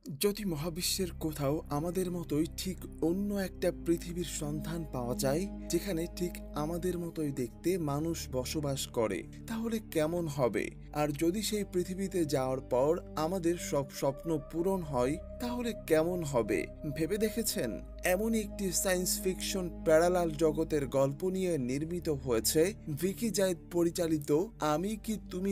যদি মহাবিশ্বের কোথাও আমাদের মতোই ঠিক অন্য একটা পৃথিবীর সন্ধান পাওয়া যায়, যেখানে ঠিক আমাদের মতোই দেখতে মানুষ বসবাস করে, তাহলে কেমন হবে? আর যদি সেই পৃথিবীতে যাওয়ার পর আমাদের সব স্বপ্ন পূরণ হয়, তাহলে কেমন হবে ভেবে দেখেছেন? এমনই একটি সায়েন্স ফিকশন প্যারালাল জগতের গল্প নিয়ে নির্মিত হয়েছে ভিকি জায়েদ পরিচালিত আমি কি তুমি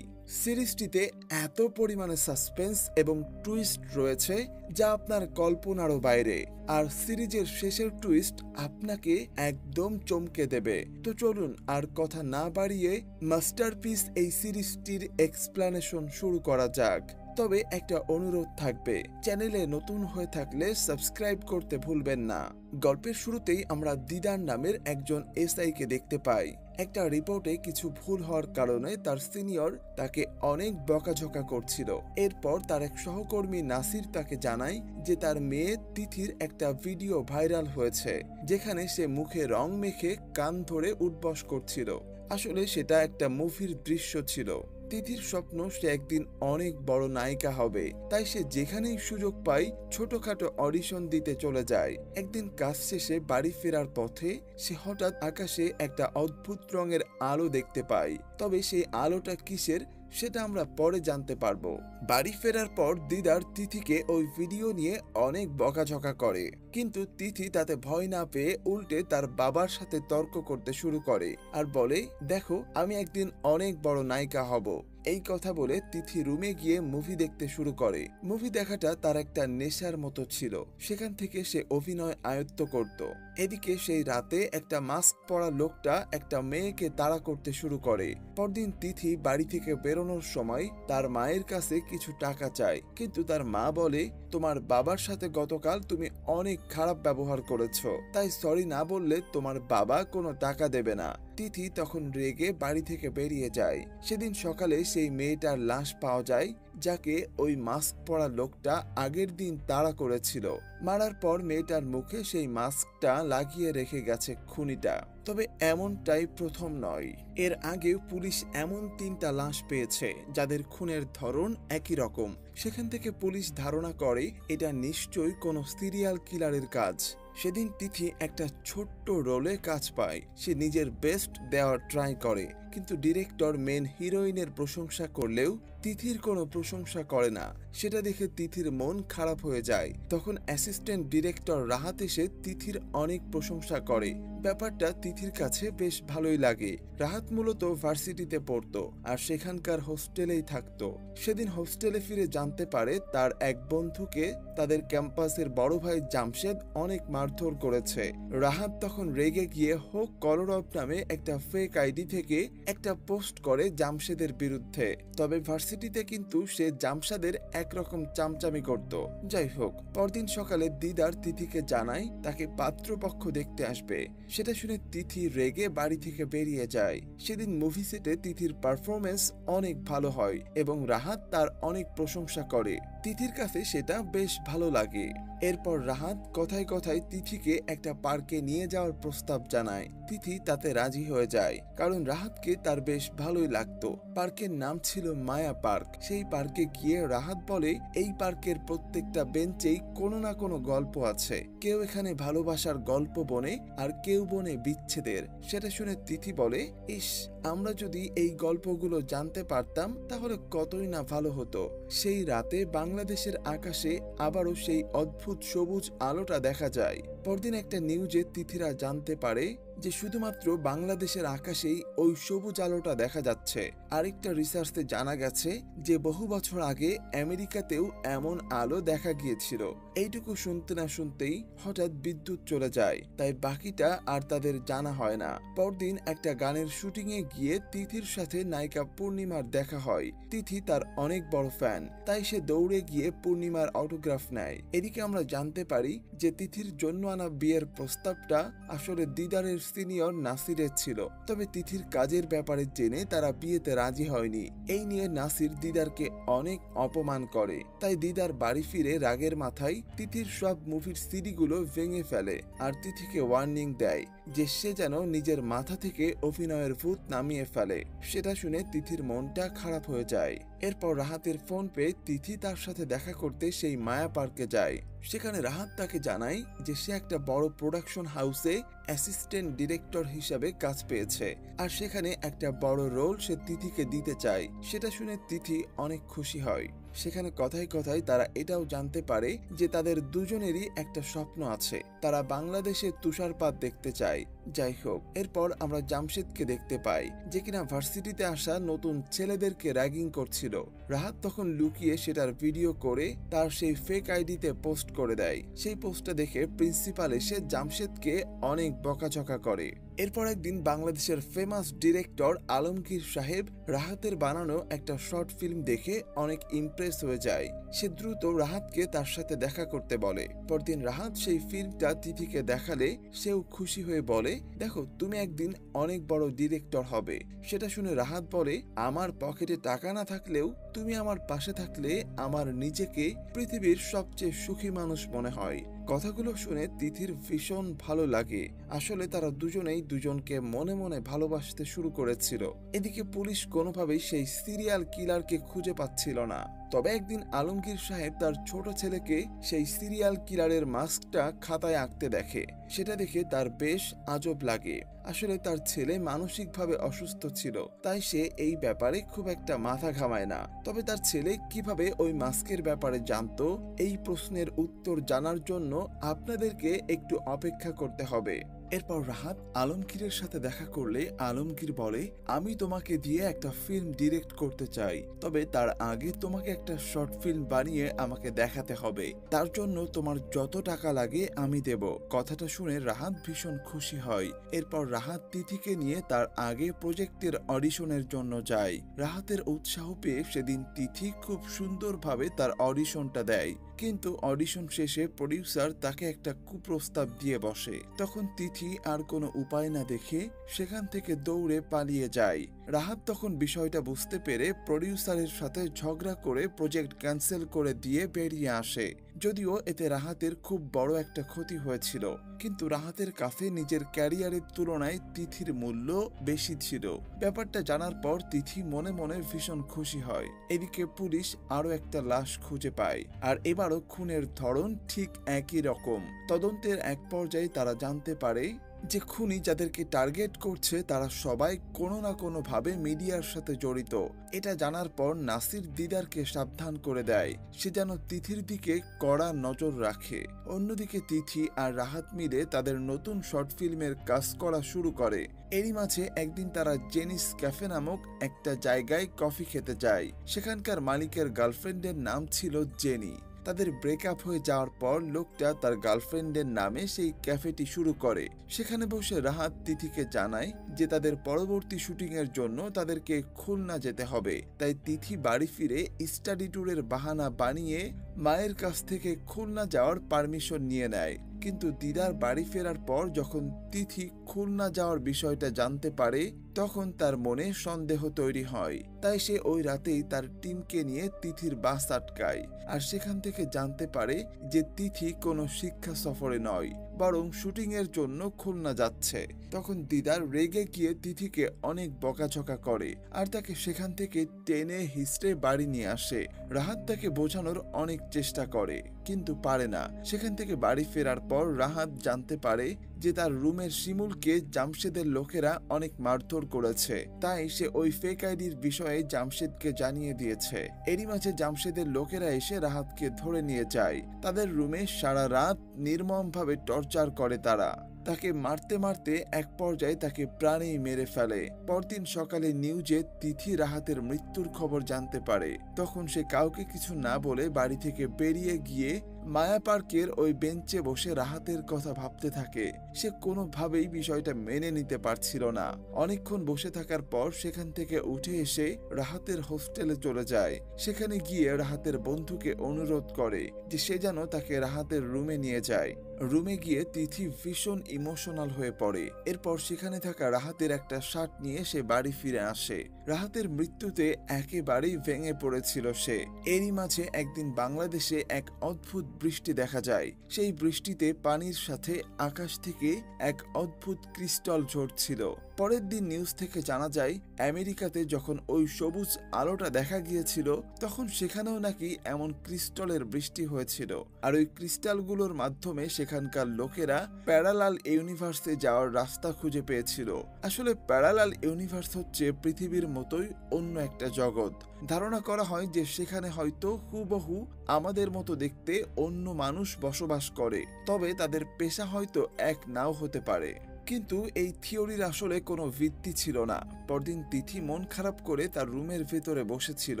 সিরিজটিতে এত পরিমাণে সাসপেন্স এবং টুইস্ট রয়েছে যা আপনার কল্পনারও বাইরে। আর সিরিজের শেষের টুইস্ট আপনাকে একদম চমকে দেবে। তো চলুন আর কথা না বাড়িয়ে মাস্টারপিস এই সিরিজটির এক্সপ্লানেশন শুরু করা যাক। তবে একটা অনুরোধ থাকবে, চ্যানেলে নতুন হয়ে থাকলে সাবস্ক্রাইব করতে ভুলবেন না। গল্পের শুরুতেই আমরা দিদার নামের একজন এসআইকে দেখতে পাই। একটা রিপোর্টে কিছু ভুল হওয়ার কারণে তার সিনিয়র তাকে অনেক বকাঝকা করছিল। এরপর তার এক সহকর্মী নাসির তাকে জানায় যে তার মেয়ে তিথির একটা ভিডিও ভাইরাল হয়েছে, যেখানে সে মুখে রং মেখে কান ধরে উঠবস করছিল। আসলে সেটা একটা মুভির দৃশ্য ছিল। তিথির স্বপ্ন সে একদিন অনেক বড় নায়িকা হবে, তাই সে যেখানেই সুযোগ পায় ছোটখাটো অডিশন দিতে চলে যায়। একদিন কাজ শেষে বাড়ি ফেরার পথে সে হঠাৎ আকাশে একটা অদ্ভুত রঙের আলো দেখতে পায়। তবে সেই আলোটা কিসের সেটা আমরা পরে জানতে পারবো। বাড়ি ফেরার পর দিদার তিথিকে ওই ভিডিও নিয়ে অনেক বকাঝকা করে, কিন্তু তিথি তাতে ভয় না পেয়ে উল্টে তার বাবার সাথে তর্ক করতে শুরু করে আর বলে, দেখো আমি একদিন অনেক বড় নায়িকা হব। এই কথা বলে তিথি রুমে গিয়ে মুভি দেখতে শুরু করে। মুভি দেখাটা তার একটা নেশার মতো ছিল। সেখান থেকে সে অভিনয় আয়ত্ত করত। এদিকে সেই রাতে একটা মাস্ক পরা লোকটা একটা মেয়েকে তাড়া করতে শুরু করে। পরদিন তিথি বাড়ি থেকে বেরোনোর সময় তার মায়ের কাছে কিছু টাকা চায়, কিন্তু তার মা বলে, তোমার বাবার সাথে গতকাল তুমি অনেক খারাপ ব্যবহার করেছো, তাই সরি না বললে তোমার বাবা কোনো টাকা দেবে না। তিথি তখন রেগে বাড়ি থেকে বেরিয়ে যায়। সেদিন সকালে সেই মেয়েটার লাশ পাওয়া যায়, যাকে ওই মাস্ক পরা লোকটা আগের দিন তাড়া করেছিল। মারার পর মেয়েটার মুখে সেই মাস্কটা লাগিয়ে রেখে গেছে খুনিটা। তবে এমনটাই প্রথম নয়, এর আগেও পুলিশ এমন 3টা লাশ পেয়েছে যাদের খুনের ধরন একই রকম। সেখান থেকে পুলিশ ধারণা করে এটা নিশ্চয়ই কোনো সিরিয়াল কিলারের কাজ। সেদিন তিথি একটা ছোট্ট রোলে কাজ পায়। সে নিজের বেস্ট দেওয়ার ট্রাই করে, কিন্তু ডিরেক্টর মেন হিরোইনের প্রশংসা করলেও তিথির কোনো প্রশংসা করে না। সেটা দেখে তিথির মন খারাপ হয়ে যায়। তখন অ্যাসিস্ট্যান্ট ডিরেক্টর রাহাত এসে তিথির অনেক প্রশংসা করে। ব্যাপারটা তিথির কাছে বেশ ভালোই লাগে। রাহাত মূলত ভার্সিটিতে পড়তো আর সেখানকার হোস্টেলেই থাকতো। সেদিন হোস্টেলে ফিরে জানতে পারে তার এক বন্ধুকে তাদের ক্যাম্পাসের বড় ভাই জামশেদ অনেক মারধর করেছে। রাহাত তখন রেগে গিয়ে হোক কলরব নামে একটা ফেক আইডি থেকে একটা পোস্ট করে জামশেদের বিরুদ্ধে। তবে ভার্সিটিতে কিন্তু সে জামশেদের একরকম চামচামি করত। যাই হোক, পরদিন সকালে দিদার তিথিকে জানায় তাকে পাত্রপক্ষ দেখতে আসবে। সেটা শুনে তিথি রেগে বাড়ি থেকে বেরিয়ে যায়। সেদিন মুভি সেটে তিথির পারফরমেন্স অনেক ভালো হয় এবং রাহাত তার অনেক প্রশংসা করে। তিথির কাছে সেটা বেশ ভালো লাগে। এরপর রাহাত কথায় কথায় তিথিকে একটা পার্কে নিয়ে যাওয়ার প্রস্তাব জানায়। তিথি তাতে রাজি হয়ে যায়, কারণ রাহাতকে তার বেশ ভালোই লাগতো। পার্কের নাম ছিল মায়া পার্ক। সেই পার্কে গিয়ে রাহাত বলে, এই পার্কের প্রত্যেকটা বেঞ্চেই কোনো না কোনো গল্প আছে। কেউ এখানে ভালোবাসার গল্প বনে আর কেউ বনে বিচ্ছেদের। সেটা শুনে তিথি বলে, ইস, আমরা যদি এই গল্পগুলো জানতে পারতাম তাহলে কতই না ভালো হতো। সেই রাতে বাংলাদেশের আকাশে আবারও সেই অদ্ভুত সবুজ আলোটা দেখা যায়। পরদিন একটা নিউজে তিথিরা জানতে পারে যে শুধুমাত্র বাংলাদেশের আকাশেই ওই সবুজ আলোটা দেখা যাচ্ছে। আরেকটা রিসার্চে জানা গেছে যে বহু বছর আগে আমেরিকাতেও এমন আলো দেখা গিয়েছিল। এইটুকু শুনতে না শুনতেই হঠাৎ বিদ্যুৎ চলে যায়, তাই বাকিটা আর তাদের জানা হয় না। পরদিন একটা গানের শুটিং এ গিয়ে তিথির সাথে নায়িকা পূর্ণিমার দেখা হয়। তিথি তার অনেক বড় ফ্যান, তাই সে দৌড়ে গিয়ে পূর্ণিমার অটোগ্রাফ নেয়। এদিকে আমরা জানতে পারি যে তিথির জন্য আনা বিয়ের প্রস্তাবটা আসলে দিদারের সিনিয়র নাসিরের ছিল, তবে তিথির কাজের ব্যাপারে জেনে তারা বিয়েতে রাজি হয়নি। এই নিয়ে নাসির দিদারকে অনেক অপমান করে, তাই দিদার বাড়ি ফিরে রাগের মাথায় তিথির সব মুভির সিডিগুলো ভেঙে ফেলে আর তিথিকে ওয়ার্নিং দেয় যে সে যেন নিজের মাথা থেকে অভিনয়ের ভূত নামিয়ে ফেলে। সেটা শুনে তিথির মনটা খারাপ হয়ে যায়। এরপর রাহাতের ফোন পেয়ে তিথি তার সাথে দেখা করতে সেই মায়া পার্কে যায়। সেখানে রাহাত তাকে জানায় যে সে একটা বড় প্রোডাকশন হাউসে অ্যাসিস্ট্যান্ট ডিরেক্টর হিসাবে কাজ পেয়েছে আর সেখানে একটা বড় রোল সে তিথিকে দিতে চায়। সেটা শুনে তিথি অনেক খুশি হয়। সেখানে কথায় কথায় তারা এটাও জানতে পারে যে তাদের দুজনেরই একটা স্বপ্ন আছে, তারা বাংলাদেশের তুষারপাত দেখতে চায়। যাই হোক, এরপর আমরা জামশেদকে দেখতে পাই যে কিনা ভার্সিটিতে আসা নতুন ছেলেদেরকে র্যাগিং করছিল। রাহাত তখন লুকিয়ে সেটার ভিডিও করে তার সেই ফেক আইডিতে পোস্ট করে দেয়। সেই পোস্টটা দেখে প্রিন্সিপাল এসে জামশেদকে অনেক বকাঝকা করে। এরপর একদিন বাংলাদেশের ফেমাস ডিরেক্টর আলমগীর সাহেব রাহাতের বানানো একটা শর্ট ফিল্ম দেখে অনেক ইমপ্রেস হয়ে যায়। সে দ্রুত রাহাতকে তার সাথে দেখা করতে বলে। পরদিন রাহাত সেই ফিল্মটা তিথিকে দেখালে সেও খুশি হয়ে বলে, দেখো তুমি একদিন অনেক বড় ডিরেক্টর হবে। সেটা শুনে রাহাত বলে, আমার পকেটে টাকা না থাকলেও তুমি আমার পাশে থাকলে আমার নিজেকে পৃথিবীর সবচেয়ে সুখী মানুষ মনে হয়। কথাগুলো শুনে তিথির ভীষণ ভালো লাগে। আসলে তারা দুজনেই দুজনকে মনে মনে ভালোবাসতে শুরু করেছিল। এদিকে পুলিশ কোনোভাবেই সেই সিরিয়াল কিলারকে খুঁজে পাচ্ছিল না। তবে একদিন আলমগীর সাহেব তার ছোট ছেলেকে সেই সিরিয়াল কিলারের মাস্কটা খাতায় আঁকতে দেখে। সেটা দেখে তার বেশ আজব লাগে। আসলে তার ছেলে মানসিকভাবে অসুস্থ ছিল, তাই সে এই ব্যাপারে খুব একটা মাথা ঘামায় না। তবে তার ছেলে কিভাবে ওই মাস্কের ব্যাপারে জানতো, এই প্রশ্নের উত্তর জানার জন্য আপনাদেরকে একটু অপেক্ষা করতে হবে। এরপর রাহাত আলমগীরের সাথে দেখা করলে আলমগীর বলে, আমি তোমাকে দিয়ে একটা ফিল্ম ডিরেক্ট করতে চাই, তবে তার আগে তোমাকে একটা শর্ট ফিল্ম বানিয়ে আমাকে দেখাতে হবে। তার জন্য তোমার যত টাকা লাগে আমি দেব। কথাটা শুনে রাহাত ভীষণ খুশি হয়। এরপর রাহাত তিথিকে নিয়ে তার আগে প্রজেক্টের অডিশনের জন্য যায়। রাহাতের উৎসাহ পেয়ে সেদিন তিথি খুব সুন্দরভাবে তার অডিশনটা দেয়, কিন্তু অডিশন শেষে প্রডিউসার তাকে একটা কুপ্রস্তাব দিয়ে বসে। তখন তিথি আর কোনো উপায় না দেখে সেখান থেকে দৌড়ে পালিয়ে যায়। রাহাত তখন বিষয়টা বুঝতে পেরে প্রডিউসারের সাথে ঝগড়া করে প্রজেক্ট ক্যান্সেল করে দিয়ে বেরিয়ে আসে। যদিও এতে রাহাতের খুব বড় একটা ক্ষতি হয়েছিল, কিন্তু রাহাতের কাছে নিজের ক্যারিয়ারের তুলনায় তিথির মূল্য বেশি ছিল। ব্যাপারটা জানার পর তিথি মনে মনে ভীষণ খুশি হয়। এদিকে পুলিশ আরো একটা লাশ খুঁজে পায়, আর এবারও খুনের ধরন ঠিক একই রকম। তদন্তের এক পর্যায়ে তারা জানতে পারে যে খুনি যাদেরকে টার্গেট করছে তারা সবাই কোনো না কোনো ভাবে মিডিয়ার সাথে জড়িত। এটা জানার পর নাসির দিদারকে সাবধান করে দেয় সে যেন তিথির দিকে কড়া নজর রাখে। অন্যদিকে তিথি আর রাহাত মিলে তাদের নতুন শর্ট ফিল্মের কাজ করা শুরু করে। এরই মাঝে একদিন তারা জেনিস ক্যাফে নামক একটা জায়গায় কফি খেতে যায়। সেখানকার মালিকের গার্লফ্রেন্ডের নাম ছিল জেনি। তাদের ব্রেকআপ হয়ে যাওয়ার পর লোকটা তার গার্লফ্রেন্ডের নামে সেই ক্যাফেটি শুরু করে। সেখানে বসে রাহাত তিথিকে জানায় যে তাদের পরবর্তী শুটিং এর জন্য তাদেরকে খুলনা যেতে হবে। তাই তিথি বাড়ি ফিরে স্টাডি ট্যুরের বাহানা বানিয়ে মায়ের কাছ থেকে খুলনা যাওয়ার পারমিশন নিয়ে নেয়। কিন্তু দিদার বাড়ি ফেরার পর যখন তিথি খুলনা যাওয়ার বিষয়টা জানতে পারে তখন তার মনে সন্দেহ তৈরি হয়। তাই সে ওই রাতেই তার টিমকে নিয়ে তিথির বাস আটকায়, আর সেখান থেকে জানতে পারে যে তিথি কোনো শিক্ষা সফরে নয়, বরং শুটিং এর জন্য খুলনা যাচ্ছে। তখন দিদার রেগে গিয়ে তিথিকে অনেক বকাঝকা করে আর তাকে সেখান থেকে টেনে হিস্ট্রে বাড়ি নিয়ে আসে। রাহাত তাকে বোঝানোর অনেক চেষ্টা করে কিন্তু পারে না। সেখান থেকে বাড়ি ফেরার পর রাহাত জানতে পারে যে তার রুমের শিমুলকে জামশেদের লোকেরা অনেক মারধর করেছে। তাই সে ওই ফেক আইডির বিষয়ে জামশেদকে জানিয়ে দিয়েছে। এরই মাঝে জামশেদের লোকেরা এসে রাহাতকে ধরে নিয়ে যায়। তাদের রুমে সারা রাত নির্মমভাবে টর্চার করে তারা। তাকে মারতে মারতে এক পর্যায়ে তাকে প্রাণেই মেরে ফেলে। পরদিন সকালে নিউজে তিথি রাহাতের মৃত্যুর খবর জানতে পারে। তখন সে কাউকে কিছু না বলে বাড়ি থেকে বেরিয়ে গিয়ে মায়া পার্কের ওই বেঞ্চে বসে রাহাতের কথা ভাবতে থাকে। সে কোনোভাবেই বিষয়টা মেনে নিতে পারছিল না। অনেকক্ষণ বসে থাকার পর সেখান থেকে উঠে এসে রাহাতের হোস্টেলে চলে যায়। সেখানে গিয়ে রাহাতের বন্ধুকে অনুরোধ করে যে সে যেন তাকে রাহাতের রুমে নিয়ে যায়। রুমে গিয়ে তিথি ভীষণ ইমোশনাল হয়ে পড়ে। এরপর সেখানে থাকা রাহাতের একটা শার্ট নিয়ে সে বাড়ি ফিরে আসে। রাহাতের মৃত্যুতে একেবারেই ভেঙে পড়েছিল সে। এরই মাঝে একদিন বাংলাদেশে এক অদ্ভুত বৃষ্টি দেখা যায়। সেই বৃষ্টিতে পানির সাথে আকাশ থেকে এক অদ্ভুত ক্রিস্টাল ঝরছিল। পরের দিন নিউজ থেকে জানা যায় আমেরিকাতে যখন ওই সবুজ আলোটা দেখা গিয়েছিল তখন সেখানেও নাকি এমন ক্রিস্টালের বৃষ্টি হয়েছিল। আর ওই ক্রিস্টালগুলোর মাধ্যমে সেখানকার লোকেরা প্যারালাল ইউনিভার্সে যাওয়ার রাস্তা খুঁজে পেয়েছিল। আসলে প্যারালাল ইউনিভার্স হচ্ছে পৃথিবীর মতোই অন্য একটা জগৎ। ধারণা করা হয় যে সেখানে হয়তো হুবহু আমাদের মতো দেখতে অন্য মানুষ বসবাস করে, তবে তাদের পেশা হয়তো এক নাও হতে পারে। কিন্তু এই থিওরির আসলে কোনো ভিত্তি ছিল না। পরদিন তিথি মন খারাপ করে তার রুমের ভেতরে বসেছিল।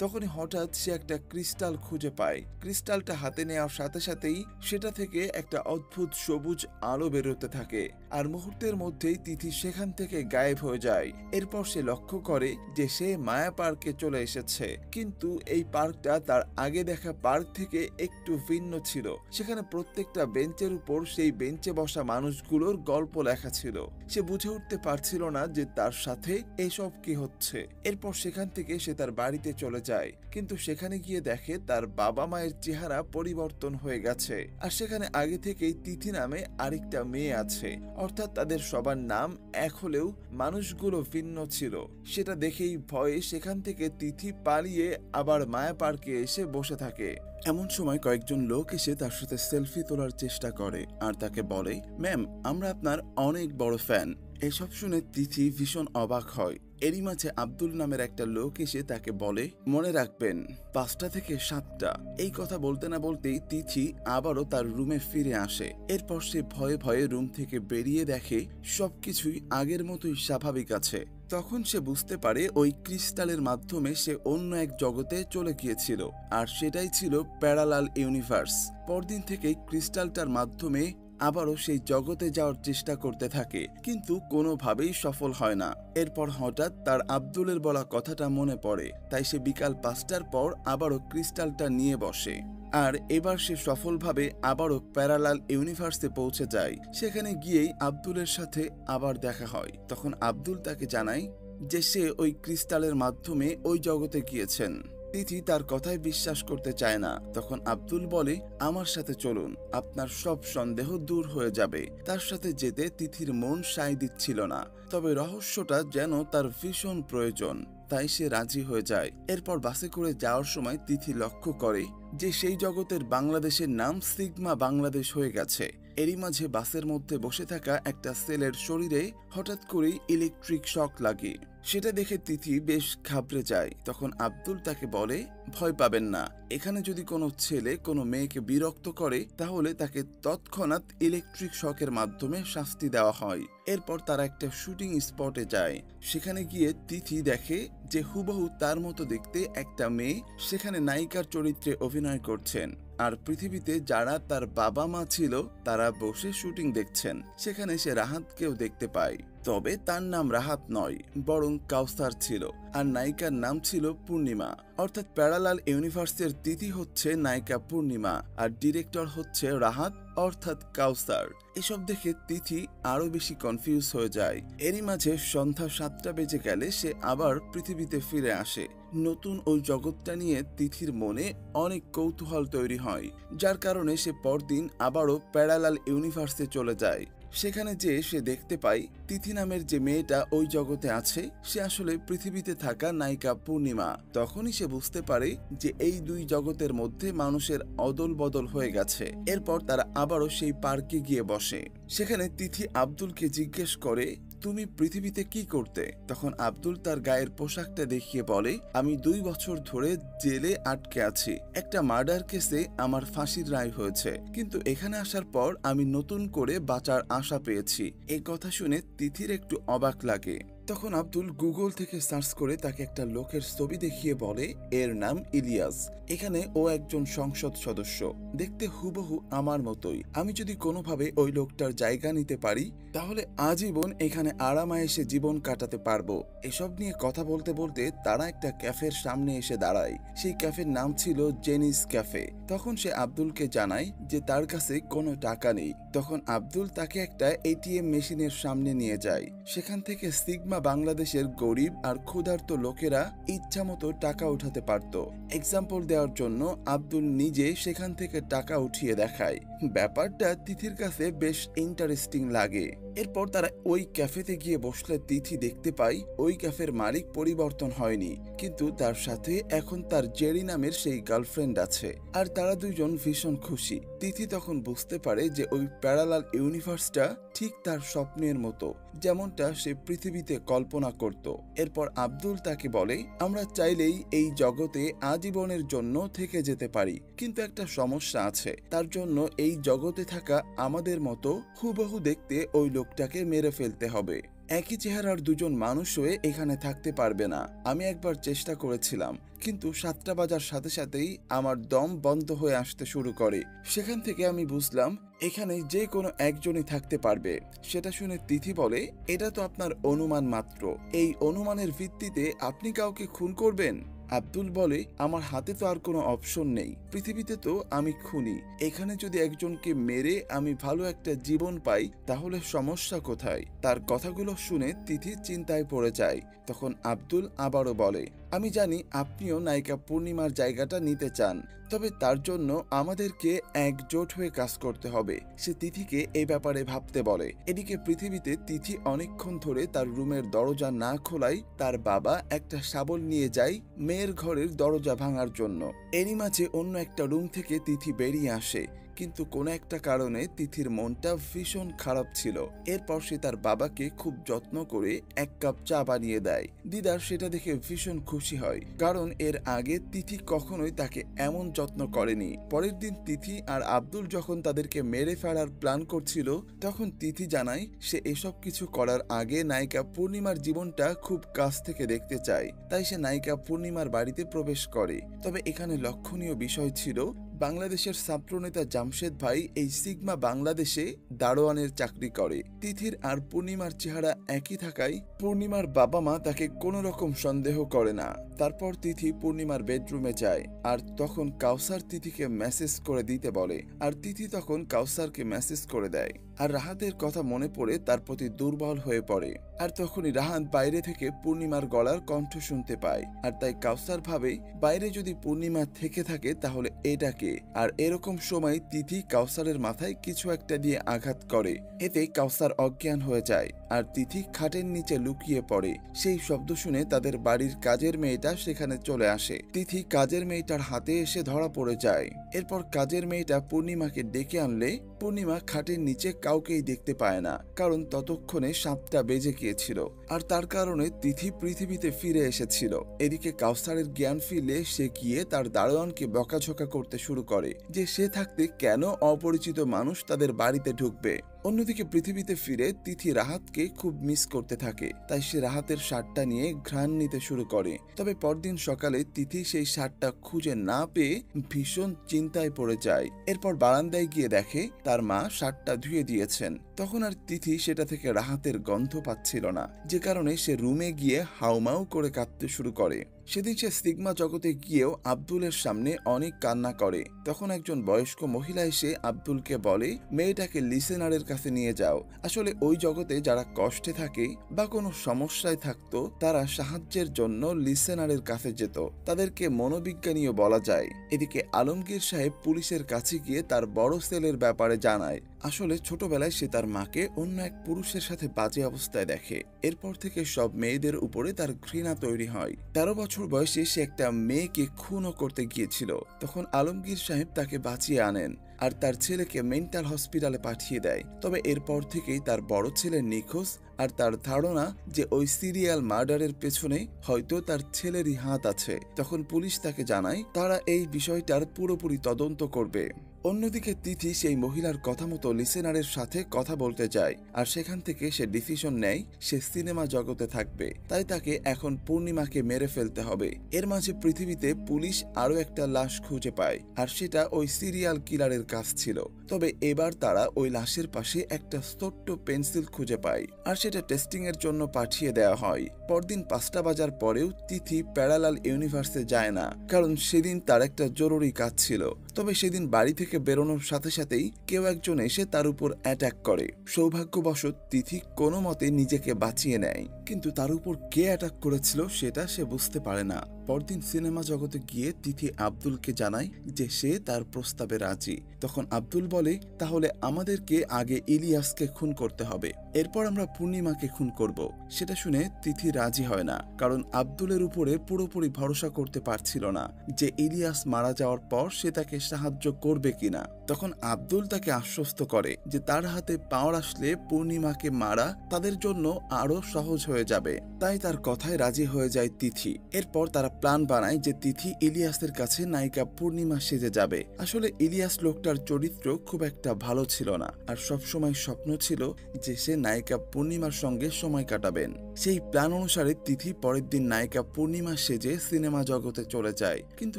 তখনই হঠাৎ সে একটা ক্রিস্টাল খুঁজে পায়। ক্রিস্টালটা হাতে নেওয়ার সাথে সাথেই সেটা থেকে একটা অদ্ভুত সবুজ আলো বেরোতে থাকে, আর মুহূর্তের মধ্যেই তিথি সেখান থেকে গায়েব হয়ে যায়। এরপর সে লক্ষ্য করে যে সে মায়া পার্কে চলে এসেছে, কিন্তু এই পার্কটা তার আগে দেখা পার্ক থেকে একটু ভিন্ন ছিল। সেখানে প্রত্যেকটা বেঞ্চের উপর সেই বেঞ্চে বসা মানুষগুলোর গল্প লেখা ছিল। সে বুঝে উঠতে পারছিল না যে তার সাথে এসব কি হচ্ছে। এরপর সেখান থেকে সে তার বাড়িতে চলে যায়, কিন্তু সেখানে গিয়ে দেখে তার বাবা মায়ের চেহারা পরিবর্তন হয়ে গেছে, আর সেখানে আগে থেকেই তিথি নামে আরেকটা মেয়ে আছে। অর্থাৎ তাদের সবার নাম এক হলেও মানুষগুলো ভিন্ন ছিল। সেটা দেখেই ভয়ে সেখান থেকে তিথি পালিয়ে আবার মায়া পার্কে এসে বসে থাকে। এমন সময় কয়েকজন লোক এসে তার সাথে সেলফি তোলার চেষ্টা করে আর তাকে বলে, ম্যাম, আমরা আপনার অনেক বড় ফ্যান। এসব শুনে তিথি ভীষণ অবাক হয়। এরই মাঝে আব্দুল নামের একটা লোক এসে তাকে বলে, মনে রাখবেন 5টা থেকে 7টা। এই কথা বলতে না বলতেই তিথি আবারও তার রুমে ফিরে আসে। এরপর সে ভয়ে ভয়ে রুম থেকে বেরিয়ে দেখে সবকিছুই আগের মতোই স্বাভাবিক আছে। তখন সে বুঝতে পারে ওই ক্রিস্টালের মাধ্যমে সে অন্য এক জগতে চলে গিয়েছিল, আর সেটাই ছিল প্যারালাল ইউনিভার্স। পরদিন থেকে ক্রিস্টালটার মাধ্যমে আবারও সেই জগতে যাওয়ার চেষ্টা করতে থাকে, কিন্তু কোনোভাবেই সফল হয় না। এরপর হঠাৎ তার আব্দুলের বলা কথাটা মনে পড়ে, তাই সে বিকাল 5টার পর আবারও ক্রিস্টালটা নিয়ে বসে। আর এবার সে সফলভাবে আবারও প্যারালাল ইউনিভার্সে পৌঁছে যায়। সেখানে গিয়েই আব্দুলের সাথে আবার দেখা হয়। তখন আব্দুল তাকে জানায় যে সে ওই ক্রিস্টালের মাধ্যমে ওই জগতে গিয়েছেন। তিথি তার কথায় বিশ্বাস করতে চায় না। তখন আব্দুল বলে, আমার সাথে চলুন, আপনার সব সন্দেহ দূর হয়ে যাবে। তার সাথে যেতে তিথির মন সায় দিচ্ছিল না, তবে রহস্যটা যেন তার ভীষণ প্রয়োজন, তাই সে রাজি হয়ে যায়। এরপর বাসে করে যাওয়ার সময় তিথি লক্ষ্য করে যে সেই জগতের বাংলাদেশের নাম সিগমা বাংলাদেশ হয়ে গেছে। এরই মাঝে বাসের মধ্যে বসে থাকা একটা ছেলের শরীরে হঠাৎ করেই ইলেকট্রিক শক লাগে। সেটা দেখে তিথি বেশ ঘাবড়ে যায়। তখন আব্দুল তাকে বলে, ভয় পাবেন না, এখানে যদি কোনো ছেলে কোনো মেয়েকে বিরক্ত করে তাহলে তাকে তৎক্ষণাৎ ইলেকট্রিক শকের মাধ্যমে শাস্তি দেওয়া হয়। এরপর তারা একটা শুটিং স্পটে যায়। সেখানে গিয়ে তিথি দেখে যে হুবহু তার মতো দেখতে একটা মেয়ে সেখানে নায়িকার চরিত্রে অভিনয় করছেন, আর পৃথিবীতে যারা তার বাবা মা ছিল তারা বসে শুটিং দেখছেন। সেখানে সে রাহাতকেও দেখতে পায়, তবে তার নাম রাহাত নয়, বরং কাউসার ছিল, আর নায়িকার নাম ছিল পূর্ণিমা। অর্থাৎ প্যারালাল ইউনিভার্সের তিথি হচ্ছে নায়িকা পূর্ণিমা, আর ডিরেক্টর হচ্ছে রাহাত অর্থাৎ কাউসার। এসব দেখে তিথি আরো বেশি কনফিউজ হয়ে যায়। এরই মাঝে সন্ধ্যা 7টা বেজে গেলে সে আবার পৃথিবীতে ফিরে আসে। নতুন ওই জগৎটা নিয়ে তিথির মনে অনেক কৌতূহল তৈরি হয়, যার কারণে সে পরদিন আবারও প্যারালাল ইউনিভার্সে চলে যায়। সেখানে যে সে দেখতে পায় তিথি নামের যে মেয়েটা ওই জগতে আছে সে আসলে পৃথিবীতে থাকা নায়িকা পূর্ণিমা। তখনই সে বুঝতে পারে যে এই দুই জগতের মধ্যে মানুষের অদল বদল হয়ে গেছে। এরপর তারা আবারও সেই পার্কে গিয়ে বসে। সেখানে তিথি আব্দুলকে জিজ্ঞেস করে, তুমি পৃথিবীতে কি করতে? তখন আব্দুল তার গায়ের পোশাকটা দেখিয়ে বলে, আমি 2 বছর ধরে জেলে আটকে আছি। একটা মার্ডার কেসে আমার ফাঁসির রায় হয়েছে, কিন্তু এখানে আসার পর আমি নতুন করে বাঁচার আশা পেয়েছি। এই কথা শুনে তিথির একটু অবাক লাগে। তখন আব্দুল গুগল থেকে সার্চ করে তাকে একটা লোকের ছবি দেখিয়ে বলে, এর নাম ইলিয়াস। এখানে ও একজন সংসদ সদস্য, দেখতে হুবহু আমার মতোই। আমি যদি কোনোভাবে ওই লোকটার জায়গা নিতে পারি তাহলে আজীবন এখানে আরামায়েশে জীবন কাটাতে পারবো। এসব নিয়ে কথা বলতে বলতে তারা একটা ক্যাফের সামনে এসে দাঁড়ায়। সেই ক্যাফের নাম ছিল জেনিস ক্যাফে। তখন সে আব্দুলকে জানায় যে তার কাছে কোনো টাকা নেই, তখন আব্দুল তাকে একটা এটিএম মেশিনের সামনে নিয়ে যায়। সেখান থেকে সিগমা বাংলাদেশের গরিব আর ক্ষুধার্ত লোকেরা ইচ্ছামতো টাকা উঠাতে পারত। এক্সাম্পল দেওয়ার জন্য আব্দুল নিজে সেখান থেকে টাকা উঠিয়ে দেখায়। ব্যাপারটা তিথির কাছে বেশ ইন্টারেস্টিং লাগে। এরপর তারা ওই ক্যাফেতে গিয়ে বসলে তিথি দেখতে পায় ওই ক্যাফের মালিক পরিবর্তন হয়নি, কিন্তু তার সাথে এখন তার জেরি নামের সেই গার্লফ্রেন্ড আছে, আর তারা দুইজন ভীষণ খুশি। তিথি তখন বুঝতে পারে যে ওই প্যারালাল ইউনিভার্সটা ঠিক তার স্বপ্নের মতো, যেমনটা সে পৃথিবীতে কল্পনা করত। এরপর আব্দুল তাকে বলে, আমরা চাইলেই এই জগতে আজীবনের জন্য থেকে যেতে পারি, কিন্তু একটা সমস্যা আছে। তার জন্য এই জগতে থাকা আমাদের মতো হুবহু দেখতে ওই লোকটাকে মেরে ফেলতে হবে। একই চেহারার দুজন মানুষ হয়ে এখানে থাকতে পারবে না। আমি একবার চেষ্টা করেছিলাম, কিন্তু 7টা বাজার সাথে সাথেই আমার দম বন্ধ হয়ে আসতে শুরু করে। সেখান থেকে আমি বুঝলাম এখানে যে কোনো একজনই থাকতে পারবে। সেটা শুনে তিথি বলে, এটা তো আপনার অনুমান মাত্র। এই অনুমানের ভিত্তিতে আপনি কাউকে খুন করবেন? আব্দুল বলে, আমার হাতে তো আর কোনো অপশন নেই। পৃথিবীতে তো আমি খুনি। এখানে যদি একজনকে মেরে আমি ভালো একটা জীবন পাই, তাহলে সমস্যা কোথায়? তার কথাগুলো শুনে তিথি চিন্তায় পড়ে যায়। তখন আব্দুল আবারও বলে, আমি জানি আপনিও নায়িকা পূর্ণিমার জায়গাটা নিতে চান, তবে তার জন্য আমাদেরকে একজোট হয়ে কাজ করতে হবে। সে তিথিকে এই ব্যাপারে ভাবতে বলে। এদিকে পৃথিবীতে তিথি অনেকক্ষণ ধরে তার রুমের দরজা না খোলাই তার বাবা একটা শাবল নিয়ে যায় মেয়ের ঘরের দরজা ভাঙার জন্য। এরই মাঝে অন্য একটা রুম থেকে তিথি বেরিয়ে আসে, কিন্তু কোনো একটা কারণে তিথির মনটা ভীষণ খারাপ ছিল। এরপর সে তার বাবাকে খুব যত্ন করে 1 কাপ চা বানিয়ে দেয়। দিদার সেটা দেখে ভীষণ খুশি হয়, কারণ এর আগে তিথি কখনোই তাকে এমন যত্ন করেনি। পরের দিন তিথি আর আব্দুল যখন তাদেরকে মেরে ফেলার প্ল্যান করছিল, তখন তিথি জানায় সে এসব কিছু করার আগে নায়িকা পূর্ণিমার জীবনটা খুব কাছ থেকে দেখতে চায়। তাই সে নায়িকা পূর্ণিমার বাড়িতে প্রবেশ করে। তবে এখানে লক্ষণীয় বিষয় ছিল, বাংলাদেশের ছাত্রনেতা জামশেদ ভাই এই সিগমা বাংলাদেশে দারোয়ানের চাকরি করে। তিথির আর পূর্ণিমার চেহারা একই থাকায় পূর্ণিমার বাবা মা তাকে কোনো রকম সন্দেহ করে না। তারপর তিথি পূর্ণিমার বেডরুমে যায়, আর তখন কাউসার তিথিকে মেসেজ করে দিতে বলে, আর তিথি তখন কাউসারকে মেসেজ করে দেয়। আর রাহাতের কথা মনে পড়ে তার প্রতি দুর্বল হয়ে পড়ে। আর তখনই রাহাত বাইরে থেকে পূর্ণিমার গলার কণ্ঠ শুনতে পায়। আর তাই কাউসার ভাবে বাইরে যদি পূর্ণিমা থেকে থাকে তাহলে এটাকে। আর এরকম সময় তিথি কাউসারের মাথায় কিছু একটা দিয়ে আঘাত করে। এতে কাউসার অজ্ঞান হয়ে যায়, আর তিথি খাটের নিচে লুকিয়ে পড়ে। সেই শব্দ শুনে তাদের বাড়ির কাজের মেয়েটা সেখানে চলে আসে। তিথি কাজের মেয়েটার হাতে এসে ধরা পড়ে যায়। এরপর কাজের মেয়েটা পূর্ণিমাকে ডেকে আনলে পূর্ণিমা খাটের নিচে কাউকেই দেখতে পায় না, কারণ ততক্ষণে 7টা বেজে গিয়েছিল। আর তার কারণে তিথি পৃথিবীতে ফিরে এসেছিল। এদিকে কাউসারের জ্ঞান ফিরলে সে গিয়ে তার দারোয়ানকে বকাঝকা করতে শুরু করে যে সে থাকতে কেন অপরিচিত মানুষ তাদের বাড়িতে ঢুকবে। অন্যদিকে পৃথিবীতে ফিরে তিথি রাহাতকে খুব মিস করতে থাকে, তাই সে রাহাতের শার্টটা নিয়ে ঘ্রাণ নিতে শুরু করে। তবে পরদিন সকালে তিথি সেই শার্টটা খুঁজে না পেয়ে ভীষণ চিন্তায় পড়ে যায়। এরপর বারান্দায় গিয়ে দেখে তার মা শার্টটা ধুয়ে দিয়েছেন। তখন আর তিথি সেটা থেকে রাহাতের গন্ধ পাচ্ছিল না, যে কারণে সে রুমে গিয়ে হাউমাউ করে কাঁদতে শুরু করে। সেদিন সে সিগমা জগতে গিয়েও আব্দুলের সামনে অনেক কান্না করে। তখন একজন বয়স্ক মহিলা এসে আব্দুলকে বলে, মেয়েটাকে লিসেনারের কাছে নিয়ে যাও। আসলে ওই জগতে যারা কষ্টে থাকে বা কোনো সমস্যায় থাকতো, তারা সাহায্যের জন্য লিসেনারের কাছে যেত। তাদেরকে মনোবিজ্ঞানীও বলা যায়। এদিকে আলমগীর সাহেব পুলিশের কাছে গিয়ে তার বড় ছেলের ব্যাপারে জানায়। আসলে ছোটবেলায় সে তার মাকে অন্য এক পুরুষের সাথে বাজে অবস্থায় দেখে। এরপর থেকে সব মেয়েদের উপরে তার ঘৃণা তৈরি হয়। 13 বছর বয়সে সে একটা মেয়েকে খুনও করতে গিয়েছিল। তখন আলমগীর সাহেব তাকে বাঁচিয়ে আনেন আর তার ছেলেকে মেন্টাল হসপিটালে পাঠিয়ে দেয়। তবে এরপর থেকেই তার বড় ছেলে নিখোঁজ, আর তার ধারণা যে ওই সিরিয়াল মার্ডারের পেছনে হয়তো তার ছেলেরই হাত আছে। তখন পুলিশ তাকে জানায় তারা এই বিষয়টার পুরোপুরি তদন্ত করবে। অন্যদিকে তিথি সেই মহিলার কথা মতো লিসেনারের সাথে কথা বলতে যায়, আর সেখান থেকে সে ডিসিশন নেয় সে সিনেমা জগতে থাকবে। তাই তাকে এখন পূর্ণিমাকে মেরে ফেলতে হবে। এর মাঝে পৃথিবীতে পুলিশ আরো একটা লাশ খুঁজে পায়, আর সেটা ওই সিরিয়াল কিলারের কাজ ছিল। তবে এবার তারা ওই লাশের পাশে একটা ছোট্ট পেন্সিল খুঁজে পায়, আর সেটা টেস্টিং এর জন্য পাঠিয়ে দেওয়া হয়। পরদিন 5টা বাজার পরেও তিথি প্যারালাল ইউনিভার্সে যায় না, কারণ সেদিন তার একটা জরুরি কাজ ছিল। তবে সেদিন বাড়ি থেকে বেরোনোর সাথে সাথেই কেউ একজন এসে তার উপর অ্যাটাক করে। সৌভাগ্যবশত তিথি কোনো মতে নিজেকে বাঁচিয়ে নেয়, কিন্তু তার উপর কে অ্যাটাক করেছিল সেটা সে বুঝতে পারে না। পরদিন সিনেমা জগতে গিয়ে তিথি আব্দুলকে জানায় যে সে তার প্রস্তাবে রাজি। তখন আব্দুল বলে, তাহলে আমাদেরকে আগে ইলিয়াসকে খুন করতে হবে, এরপর আমরা পূর্ণিমাকে খুন করব। সেটা শুনে তিথি রাজি হয় না, কারণ আব্দুলের উপরে পুরোপুরি ভরসা করতে পারছিল না যে ইলিয়াস মারা যাওয়ার পর সে তাকে সাহায্য করবে কিনা। তখন আব্দুল তাকে আশ্বস্ত করে যে তার হাতে পাওয়ার আসলে পূর্ণিমাকে মারা তাদের জন্য আরো সহজ হয়ে যাবে। তাই তার কথায় রাজি হয়ে যায় তিথি। এরপর তারা প্ল্যান বানায় যে তিথি ইলিয়াসের কাছে নায়িকা পূর্ণিমা সেজে যাবে। আসলে ইলিয়াস লোকটার চরিত্র খুব একটা ভালো ছিল না, আর সবসময় স্বপ্ন ছিল যে সে নায়িকা পূর্ণিমার সঙ্গে সময় কাটাবেন। সেই প্ল্যান অনুসারে তিথি পরের দিন নায়িকা পূর্ণিমা সেজে সিনেমা জগতে চলে যায়, কিন্তু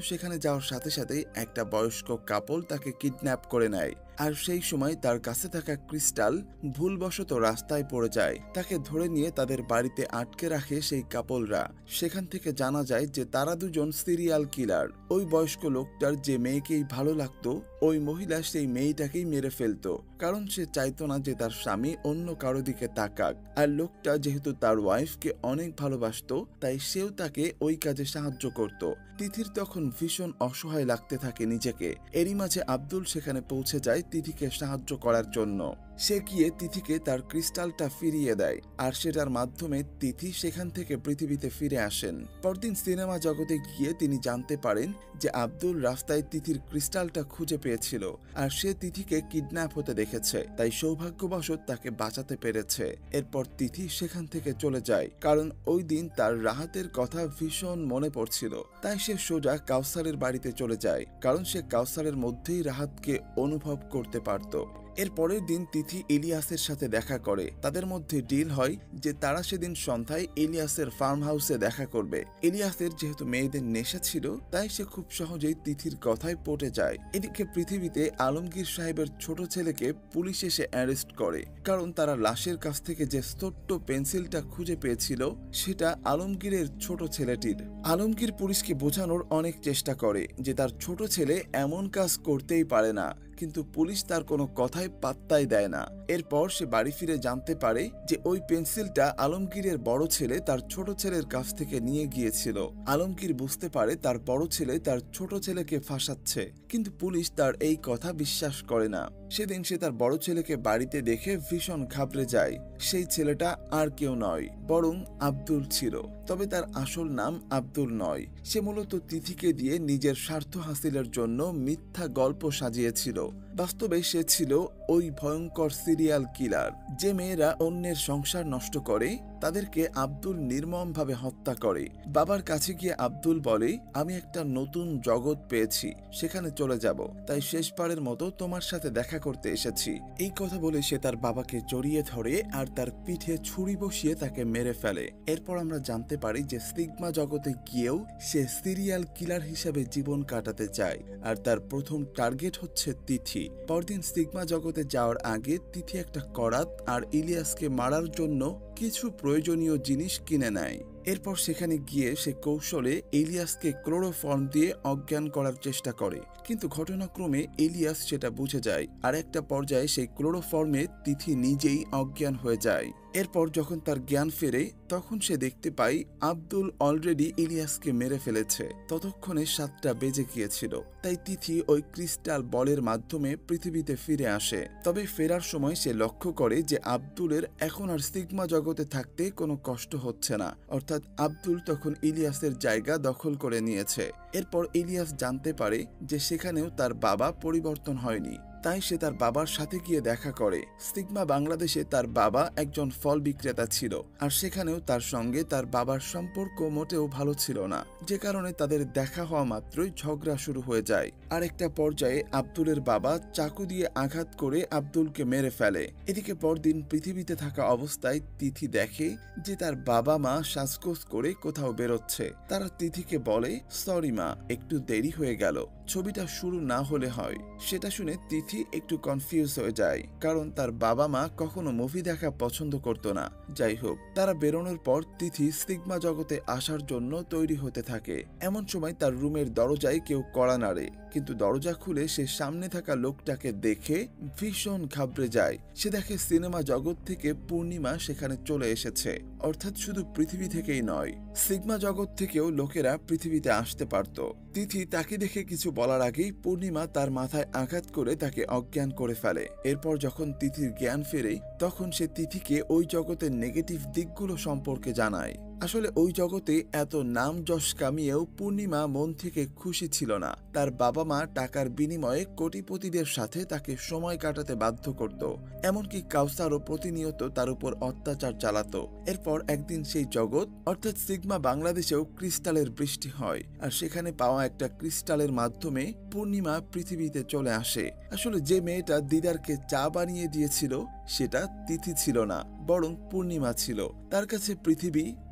সেখানে যাওয়ার সাথে সাথে একটা বয়স্ক কাপল তাকে কিডন্যাপ করে নেয়। আর সেই সময় তার কাছে থাকা ক্রিস্টাল ভুলবশত রাস্তায় পড়ে যায়। তাকে ধরে নিয়ে তাদের বাড়িতে আটকে রাখে সেই কাপলরা। সেখান থেকে জানা যায় যে তারা দুজন সিরিয়াল কিলার। ওই বয়স্ক লোকটার যে মেয়েকেই ভালো লাগতো, ওই মহিলা সেই মেয়েটাকেই মেরে ফেলতো, কারণ সে চাইতো না যে তার স্বামী অন্য কারো দিকে তাকাক। আর লোকটা যেহেতু তার ওয়াইফকে অনেক ভালোবাসতো, তাই সেও তাকে ওই কাজে সাহায্য করত। তিথির তখন ভীষণ অসহায় লাগতে থাকে নিজেকে। এরই মাঝে আব্দুল সেখানে পৌঁছে যায় তিথিকে সাহায্য করার জন্য। সে গিয়ে তিথিকে তার ক্রিস্টালটা ফিরিয়ে দেয়, আর সেটার মাধ্যমে তিথি সেখান থেকে পৃথিবীতে ফিরে আসেন। পরদিন সিনেমা জগতে গিয়ে তিনি জানতে পারেন যে আব্দুল রাস্তায় তিথির ক্রিস্টালটা খুঁজে পেয়েছিল, আর সে তিথিকে কিডন্যাপ হতে দেখেছে, তাই সৌভাগ্যবশত তাকে বাঁচাতে পেরেছে। এরপর তিথি সেখান থেকে চলে যায়, কারণ ওই দিন তার রাহাতের কথা ভীষণ মনে পড়ছিল। তাই সে সোজা কাউসারের বাড়িতে চলে যায়, কারণ সে কাউসারের মধ্যেই রাহাতকে অনুভব করতে পারত। এর পরের দিন তিথি ইলিয়াসের সাথে দেখা করে। তাদের মধ্যে ডিল হয় যে তারা সেদিন সন্ধ্যায় ইলিয়াসের ফার্ম হাউসে দেখা করবে। ইলিয়াসের যেহেতু মেয়েদের নেশা ছিল, তাই সে খুব সহজেই তিথির কথায় পটে যায়। এদিকে পৃথিবীতে আলমগীর সাহেবের ছোট ছেলেকে পুলিশ এসে অ্যারেস্ট করে, কারণ তারা লাশের কাছ থেকে যে ছোট্ট পেন্সিলটা খুঁজে পেয়েছিল সেটা আলমগীরের ছোট ছেলেটির। আলমগীর পুলিশকে বোঝানোর অনেক চেষ্টা করে যে তার ছোট ছেলে এমন কাজ করতেই পারে না, কিন্তু পুলিশ তার কোনো কথায় পাত্তাই দেয় না। এরপর সে বাড়ি ফিরে জানতে পারে যে ওই পেন্সিলটা আলমগীরের বড় ছেলে তার ছোট ছেলের কাছ থেকে নিয়ে গিয়েছিল। আলমগীর বুঝতে পারে তার বড় ছেলে তার ছোট ছেলেকে ফাঁসাচ্ছে, কিন্তু পুলিশ তার এই কথা বিশ্বাস করে না। সেদিন সে তার বড় ছেলেকে বাড়িতে দেখে ভীষণ ঘাবড়ে যায়। সেই ছেলেটা আর কেউ নয়, বরং আব্দুল ছিল। তবে তার আসল নাম আব্দুল নয়। সে মূলত তিথিকে দিয়ে নিজের স্বার্থ হাসিলের জন্য মিথ্যা গল্প সাজিয়েছিল। বাস্তবে সে ছিল ওই ভয়ঙ্কর সিরিয়াল কিলার। যে মেয়েরা অন্যের সংসার নষ্ট করে তাদেরকে আব্দুল নির্মমভাবে হত্যা করে। বাবার কাছে গিয়ে আব্দুল বলে, আমি একটা নতুন জগৎ পেয়েছি, সেখানে চলে যাব, তাই শেষবারের মতো তোমার সাথে দেখা করতে এসেছি। এই কথা বলে সে তার বাবাকে জড়িয়ে ধরে আর তার পিঠে ছুরি বসিয়ে তাকে মেরে ফেলে। এরপর আমরা জানতে পারি যে সিগমা জগতে গিয়েও সে সিরিয়াল কিলার হিসেবে জীবন কাটাতে চায়, আর তার প্রথম টার্গেট হচ্ছে তিথি। পরদিন সিগমা জগতে যাওয়ার আগে তিথি একটা করাত আর ইলিয়াসকে মারার জন্য কিছু প্রয়োজনীয় জিনিস কিনে নেয়। এরপর সেখানে গিয়ে সে কৌশলে ইলিয়াসকে ক্লোরোফর্ম দিয়ে অজ্ঞান করার চেষ্টা করে, কিন্তু ঘটনাক্রমে ইলিয়াস সেটা বুঝে যায়, আর একটা পর্যায়ে সেই ক্লোরোফর্মে তিথি নিজেই অজ্ঞান হয়ে যায়। এরপর যখন তার জ্ঞান ফেরে তখন সে দেখতে পায় আব্দুল অলরেডি ইলিয়াসকে মেরে ফেলেছে। ততক্ষণে 7টা বেজে গিয়েছিল, তাই তিথি ওই ক্রিস্টাল বলের মাধ্যমে পৃথিবীতে ফিরে আসে। তবে ফেরার সময় সে লক্ষ্য করে যে আব্দুলের এখন আর সিগমা জগতে থাকতে কোনো কষ্ট হচ্ছে না, অর্থাৎ আব্দুল তখন ইলিয়াসের জায়গা দখল করে নিয়েছে। এরপর ইলিয়াস জানতে পারে যে সেখানেও তার বাবা পরিবর্তন হয়নি, তাই সে তার বাবার সাথে গিয়ে দেখা করে। সিগমা বাংলাদেশে তার বাবা একজন ফল বিক্রেতা ছিল, আর সেখানেও তার সঙ্গে তার বাবার সম্পর্ক মোটেও ভালো ছিল না, যে কারণে তাদের দেখা হওয়া মাত্রই ঝগড়া শুরু হয়ে যায়। আর একটা পর্যায়ে আব্দুলের বাবা চাকু দিয়ে আঘাত করে আব্দুলকে মেরে ফেলে। এদিকে পরদিন পৃথিবীতে থাকা অবস্থায় তিথি দেখে যে তার বাবা মা সাজগোজ করে কোথাও বেরোচ্ছে। তারা তিথিকে বলে, সরি মা, একটু দেরি হয়ে গেল। ছবিটা শুরু না হলে হয়। সেটা শুনে তিথি একটু কনফিউজ হয়ে যায়, কারণ তার বাবা মা কখনো মুভি দেখা পছন্দ করতো না। যাই হোক, তারা বেরোনোর পর তিথি সিগমা জগতে আসার জন্য তৈরি হতে থাকে। এমন সময় তার রুমের দরজায় কেউ কড়া নাড়ে, কিন্তু দরজা খুলে সে সামনে থাকা লোকটাকে দেখে ভীষণ ঘাবড়ে যায়। সে দেখে সিনেমা জগৎ থেকে পূর্ণিমা সেখানে চলে এসেছে। অর্থাৎ শুধু পৃথিবী থেকেই নয়, সিগমা জগৎ থেকেও লোকেরা পৃথিবীতে আসতে পারত। তিথি তাকে দেখে কিছু বলার আগেই পূর্ণিমা তার মাথায় আঘাত করে তাকে অজ্ঞান করে ফেলে। এরপর যখন তিথির জ্ঞান ফেরে, তখন সে তিথিকে ওই জগতের নেগেটিভ দিকগুলো সম্পর্কে জানায়। আসলে ওই জগতে এত নাম যশ কামিয়েও পূর্ণিমা মন থেকে খুশি ছিল না। তার বাবা মা টাকার বিনিময়ে কোটিপতিদের সাথে তাকে সময় কাটাতে বাধ্য করত। এমনকি কাউসারও প্রতিনিয়ত তার উপর অত্যাচার চালাতো। এরপর একদিন সেই জগৎ অর্থাৎ সিগমা বাংলাদেশেও ক্রিস্টালের বৃষ্টি হয়, আর সেখানে পাওয়া একটা ক্রিস্টালের মাধ্যমে পূর্ণিমা পৃথিবীতে চলে আসে। আসলে যে মেয়েটা দিদারকে চা বানিয়ে দিয়েছিল সেটা তিথি ছিল না, বরং পূর্ণিমা ছিল। তার কাছে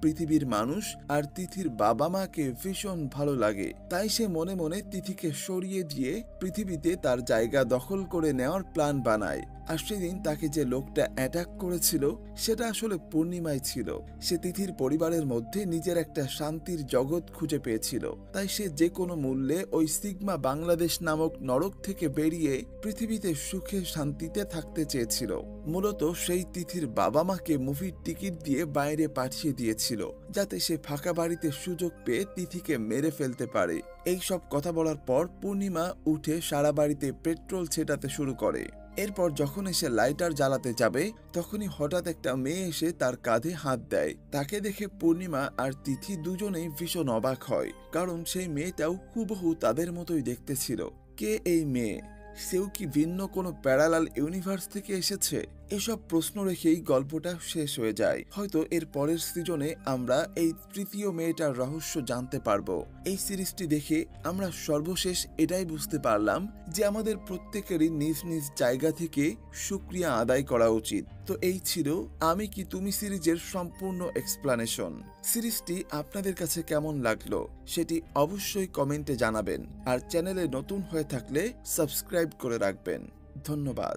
পৃথিবীর মানুষ আর তিথির বাবা মাকে ভীষণ ভালো লাগে। তাই সে মনে মনে তিথিকে সরিয়ে দিয়ে পৃথিবীতে তার জায়গা দখল করে নেওয়ার প্ল্যান বানায়। আর সেদিন তাকে যে লোকটা অ্যাটাক করেছিল সেটা আসলে পূর্ণিমাই ছিল। সে তিথির পরিবারের মধ্যে নিজের একটা শান্তির জগৎ খুঁজে পেয়েছিল। তাই সে যে কোনো মূল্যে ওই সিগমা বাংলাদেশ নামক নরক থেকে বেরিয়ে পৃথিবীতে সুখে শান্তিতে থাকতে চেয়েছিল। মূলত সেই তিথির বাবা মাকে মুভির টিকিট দিয়ে বাইরে পাঠিয়ে দিয়েছিল, যাতে সে ফাঁকা বাড়িতে সুযোগ পেয়ে তিথিকে মেরে ফেলতে পারে। এই সব কথা বলার পর পূর্ণিমা উঠে সারা বাড়িতে পেট্রোল ছেটাতে শুরু করে। এরপর যখন এসে লাইটার জ্বালাতে যাবে, তখনই হঠাৎ একটা মেয়ে এসে তার কাঁধে হাত দেয়। তাকে দেখে পূর্ণিমা আর তিথি দুজনেই ভীষণ অবাক হয়, কারণ সেই মেয়েটাও হুবহু তাদের মতোই দেখতে ছিল। কে এই মেয়ে? সেও কি ভিন্ন কোনো প্যারালাল ইউনিভার্স থেকে এসেছে? এসব প্রশ্ন রেখেই গল্পটা শেষ হয়ে যায়। হয়তো এর পরের সিজনে আমরা এই তৃতীয় মেয়েটার রহস্য জানতে পারবো। এই সিরিজটি দেখে আমরা সর্বশেষ এটাই বুঝতে পারলাম যে আমাদের প্রত্যেকেরই নিজ নিজ জায়গা থেকে শুকরিয়া আদায় করা উচিত। তো এই ছিল আমি কি তুমি সিরিজের সম্পূর্ণ এক্সপ্লানেশন। সিরিজটি আপনাদের কাছে কেমন লাগলো সেটি অবশ্যই কমেন্টে জানাবেন, আর চ্যানেলে নতুন হয়ে থাকলে সাবস্ক্রাইব করে রাখবেন। ধন্যবাদ।